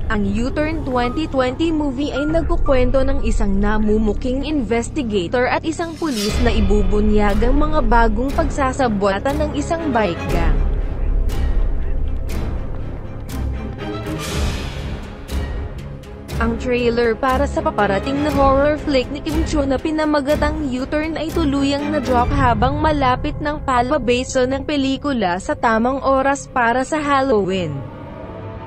Ang U-Turn 2020 movie ay nagkukwento ng isang namumuking investigator at isang pulis na ibubunyag ang mga bagong pagsasabuatan ng isang bike gang. Ang trailer para sa paparating na horror flick ni Kim Chiu na pinamagatang U-Turn ay tuluyang na-drop habang malapit ng palabase ng pelikula sa tamang oras para sa Halloween.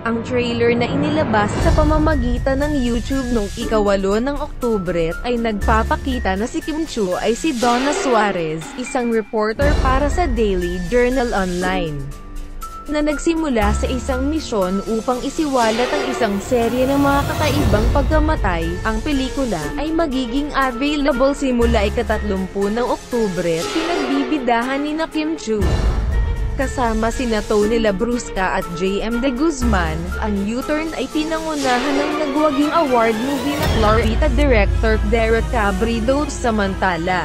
Ang trailer na inilabas sa pamamagitan ng YouTube noong ika-8 ng Oktubre ay nagpapakita na si Kim Chiu ay si Donna Suarez, isang reporter para sa Daily Journal Online, na nagsimula sa isang misyon upang isiwalat ang isang serye ng mga kakaibang pagkamatay. Ang pelikula ay magiging available simula ika-30 ng Oktubre. Pinagbibidahan ni Kim Chiu kasama sina Tony Labrusca at JM De Guzman. Ang U-Turn ay pinangunahan ng nagwaging award movie na Clarita director Derek Cabrido. Samantala,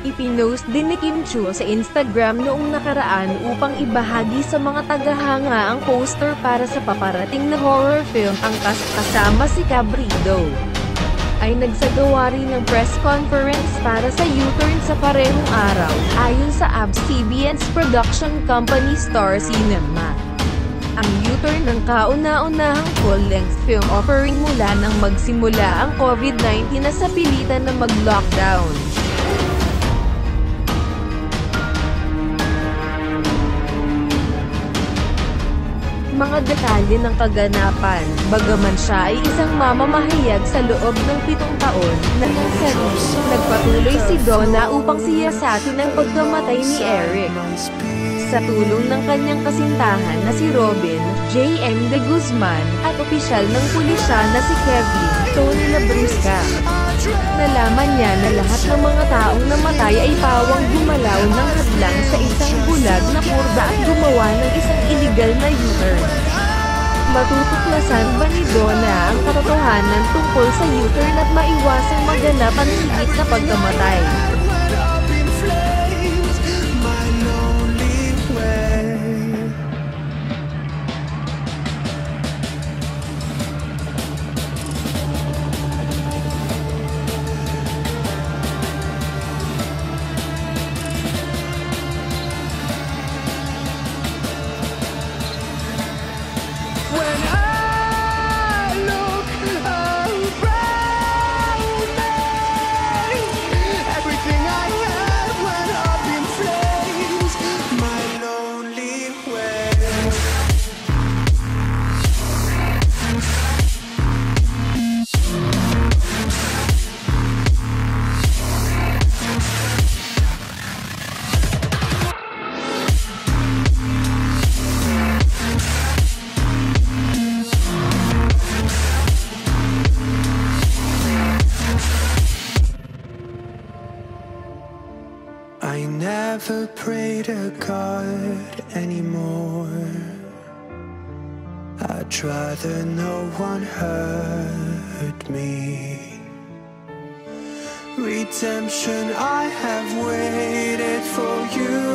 ipinost din ni Kim Chiu sa Instagram noong nakaraan upang ibahagi sa mga tagahanga ang poster para sa paparating na horror film. Ang kasama si Cabrido ay nagsagawa rin ng press conference para sa U-Turn sa parehong araw, ayon sa ABS-CBN's production company Star Cinema. Ang U-Turn ang kauna-unahang full-length film offering mula nang magsimula ang COVID-19 na sa pilitan na mag-lockdown. Mga detalye ng kaganapan. Bagaman siya ay isang mamamahayag sa loob ng 7 taon na nagpatuloy si Donna upang siyasatin ang pagkamatay ni Eric. Sa tulong ng kanyang kasintahan na si Robin, JM De Guzman, at opisyal ng pulisya na si Kevin, Tony Labrusca, nalaman niya na lahat ng mga taong namatay ay pawang gumalaw ng hadlang sa isang bulag na kurba at gumawa ng isang iligal na U-turn. Matutuklasan ba ni Donna ang katotohanan tungkol sa U-turn at maiwasang maganap ang higit na pagkamatay? I never pray to God anymore. I'd rather no one hurt me. Redemption, I have waited for you